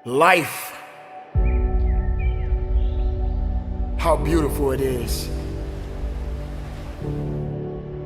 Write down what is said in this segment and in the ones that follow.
Life, how beautiful it is.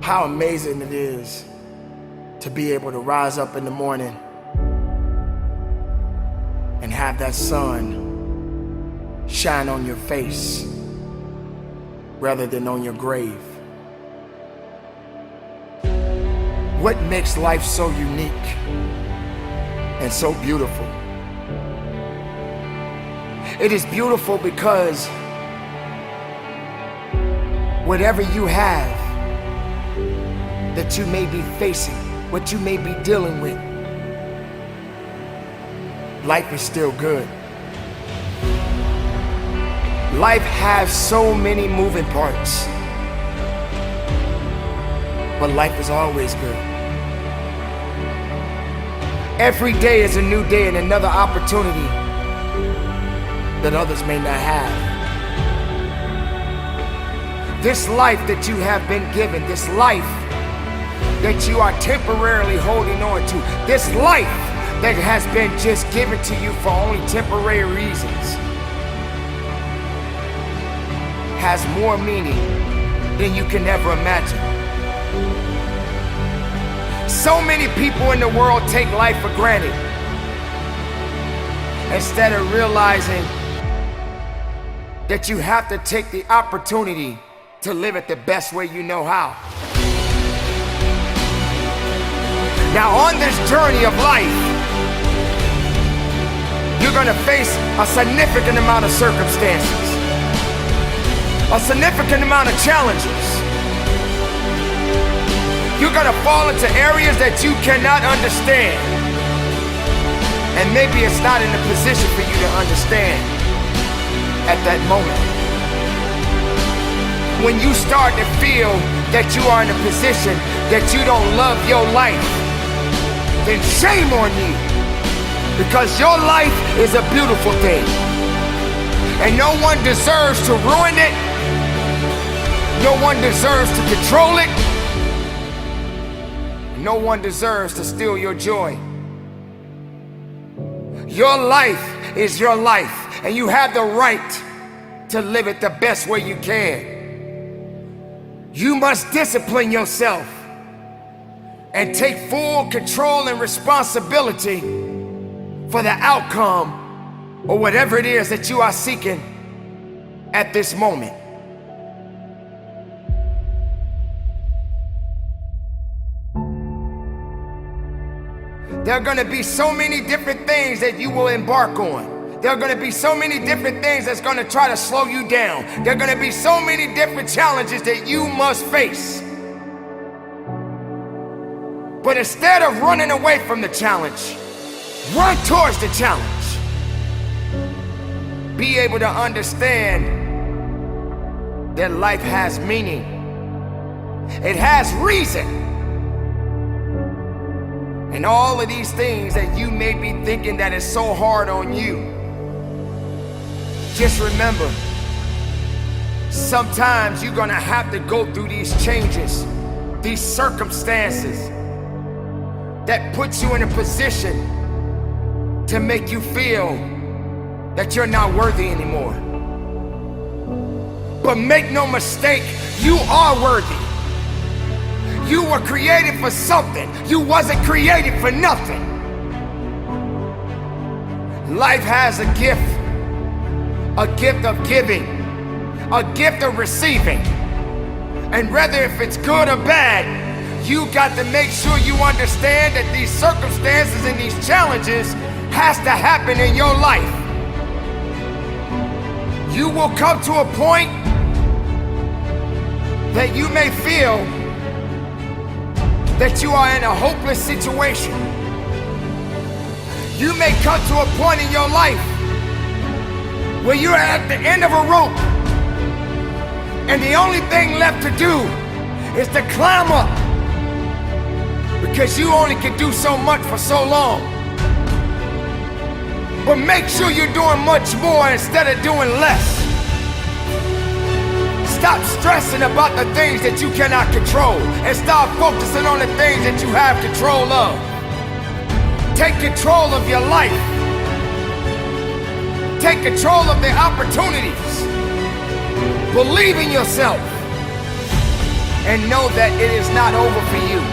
How amazing it is to be able to rise up in the morning and have that sun shine on your face rather than on your grave. What makes life so unique and so beautiful? It is beautiful because whatever you have that you may be facing, what you may be dealing with, life is still good. Life has so many moving parts, but life is always good. Every day is a new day and another opportunity that others may not have. This life that you have been given, this life that you are temporarily holding on to, this life that has been just given to you for only temporary reasons, has more meaning than you can ever imagine. So many people in the world take life for granted instead of realizing that you have to take the opportunity to live it the best way you know how. Now on this journey of life, you're gonna face a significant amount of circumstances, a significant amount of challenges. You're gonna fall into areas that you cannot understand, and maybe it's not in a position for you to understand at that moment. When you start to feel that you are in a position that you don't love your life, then shame on you, because your life is a beautiful thing and no one deserves to ruin it. No one deserves to control it. No one deserves to steal your joy. Your life is your life, and you have the right to live it the best way you can. You must discipline yourself and take full control and responsibility for the outcome or whatever it is that you are seeking at this moment. There are gonna be so many different things that you will embark on. There are gonna be so many different things that's gonna try to slow you down. There are gonna be so many different challenges that you must face. But instead of running away from the challenge, run towards the challenge. Be able to understand that life has meaning. It has reason. And all of these things that you may be thinking that is so hard on you, just remember, sometimes you're gonna have to go through these changes, these circumstances that puts you in a position to make you feel that you're not worthy anymore. But make no mistake, you are worthy. You were created for something. You wasn't created for nothing. Life has a gift of giving, a gift of receiving. And whether if it's good or bad, you got to make sure you understand that these circumstances and these challenges has to happen in your life. You will come to a point that you may feel that you are in a hopeless situation. You may come to a point in your life where you're at the end of a rope and the only thing left to do is to climb up, because you only can do so much for so long. But make sure you're doing much more instead of doing less. Stop stressing about the things that you cannot control and start focusing on the things that you have control of. Take control of your life. Take control of the opportunities. Believe in yourself. And know that it is not over for you.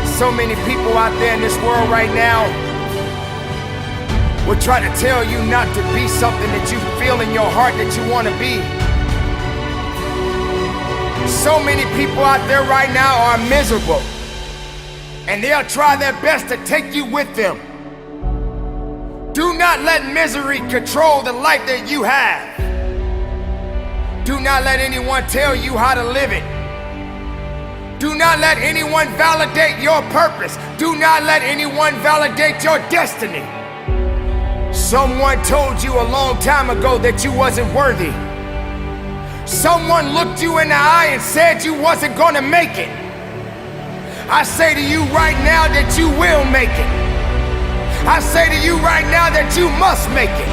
So many people out there in this world right now will try to tell you not to be something that you feel in your heart that you want to be. So many people out there right now are miserable, and they'll try their best to take you with them. Do not let misery control the life that you have. Do not let anyone tell you how to live it. Do not let anyone validate your purpose. Do not let anyone validate your destiny. Someone told you a long time ago that you wasn't worthy. Someone looked you in the eye and said you wasn't gonna make it. I say to you right now that you will make it. I say to you right now that you must make it.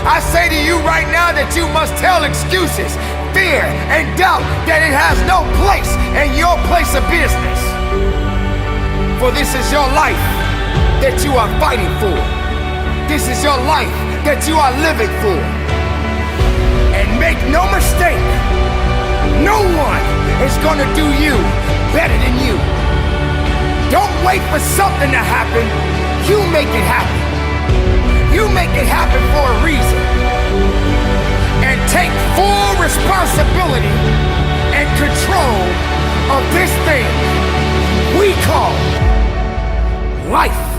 I say to you right now that you must tell excuses, fear, and doubt that it has no place in your place of business. For this is your life that you are fighting for. This is your life that you are living for. And make no mistake, no one is gonna do you better than you. Don't wait for something to happen. You make it happen. You make it happen for a reason. And take full responsibility and control of this thing we call life.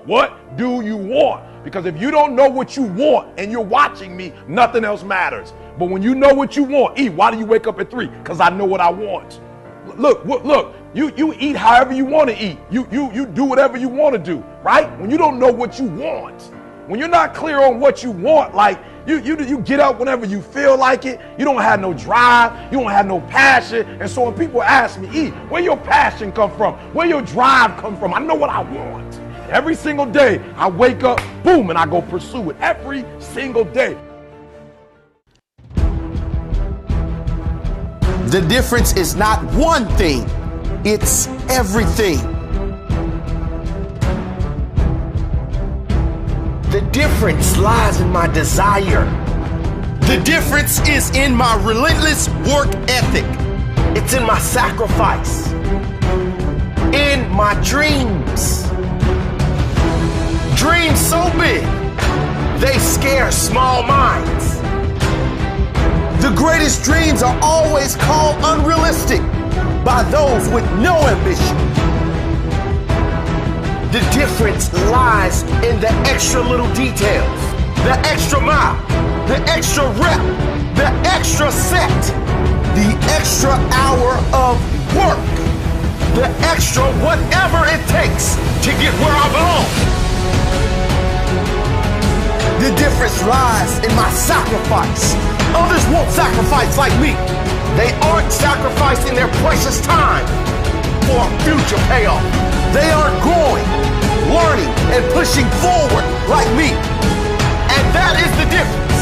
What do you want? Because if you don't know what you want and you're watching me, nothing else matters. But when you know what you want, why do you wake up at 3? Because I know what I want. Look, you eat however you want to eat. You do whatever you want to do, right? When you don't know what you want, when you're not clear on what you want, like you get up whenever you feel like it, you don't have no drive, you don't have no passion. And so when people ask me, where your passion come from? Where your drive come from? I know what I want. Every single day I wake up, boom, and I go pursue it every single day. The difference is not one thing, it's everything. The difference lies in my desire. The difference is in my relentless work ethic. It's in my sacrifice. In my dreams. Dreams so big, they scare small minds. The greatest dreams are always called unrealistic by those with no ambition. The difference lies in the extra little details, the extra mile, the extra rep, the extra set, the extra hour of work, the extra whatever it takes to get where I belong. The difference lies in my sacrifice. Others won't sacrifice like me. They aren't sacrificing their precious time for a future payoff. They aren't growing, learning, and pushing forward like me. And that is the difference.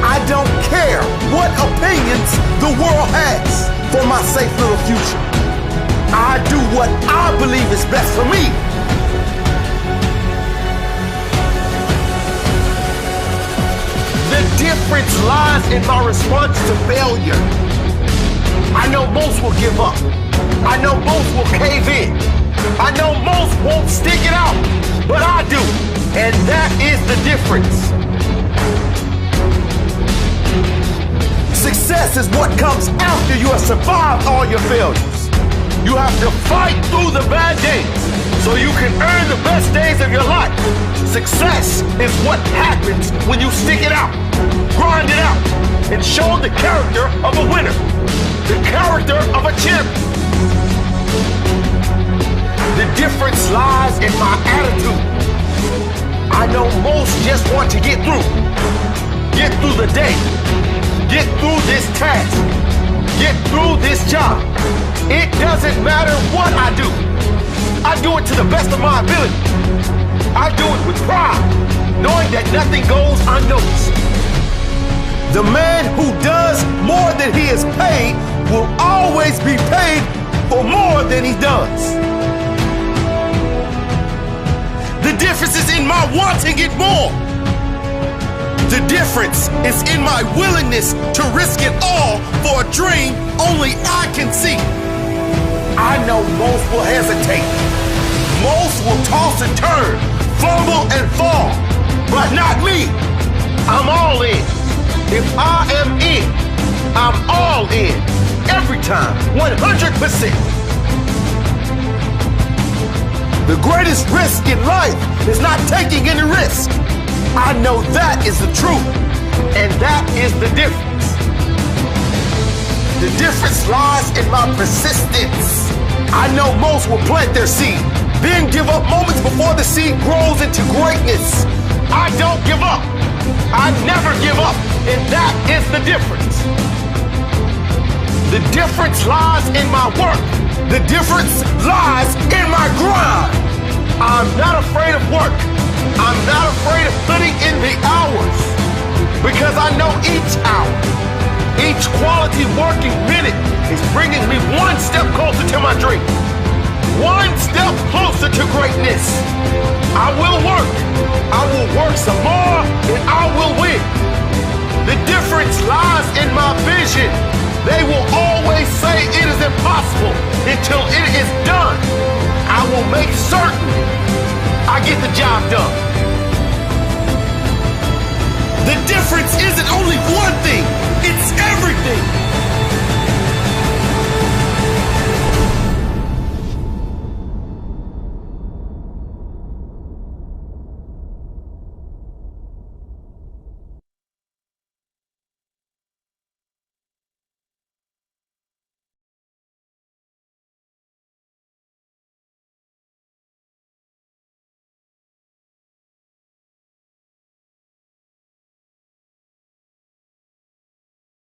I don't care what opinions the world has for my safe little future. I do what I believe is best for me. The difference lies in my response to failure. I know most will give up. I know most will cave in. I know most won't stick it out, but I do. And that is the difference. Success is what comes after you have survived all your failures. You have to fight through the bad days so you can earn the best days of your life. Success is what happens when you stick it out, grind it out, and show the character of a winner, the character of a champion. The difference lies in my attitude. I know most just want to get through the day, get through this task, get through this job. It doesn't matter what I do it to the best of my ability. I do it with pride, knowing that nothing goes unnoticed. The man who does more than he is paid will always be paid for more than he does. The difference is in my wanting it more. The difference is in my willingness to risk it all for a dream only I can see. I know most will hesitate. Most will toss and turn, fumble and fall, but not me. I'm all in. If I am in, I'm all in. Every time, 100%. The greatest risk in life is not taking any risk. I know that is the truth, and that is the difference. The difference lies in my persistence. I know most will plant their seed, then give up moments before the seed grows into greatness. I don't give up. I never give up, and that is the difference. The difference lies in my work. The difference lies in my grind. I'm not afraid of work. I'm not afraid of putting in the hours, because I know each hour, each quality working minute is bringing me one step closer to my dream, one step closer to greatness. I will work some more, and I will win. The difference lies in my vision. They will always say it is impossible until it is done. I will make certain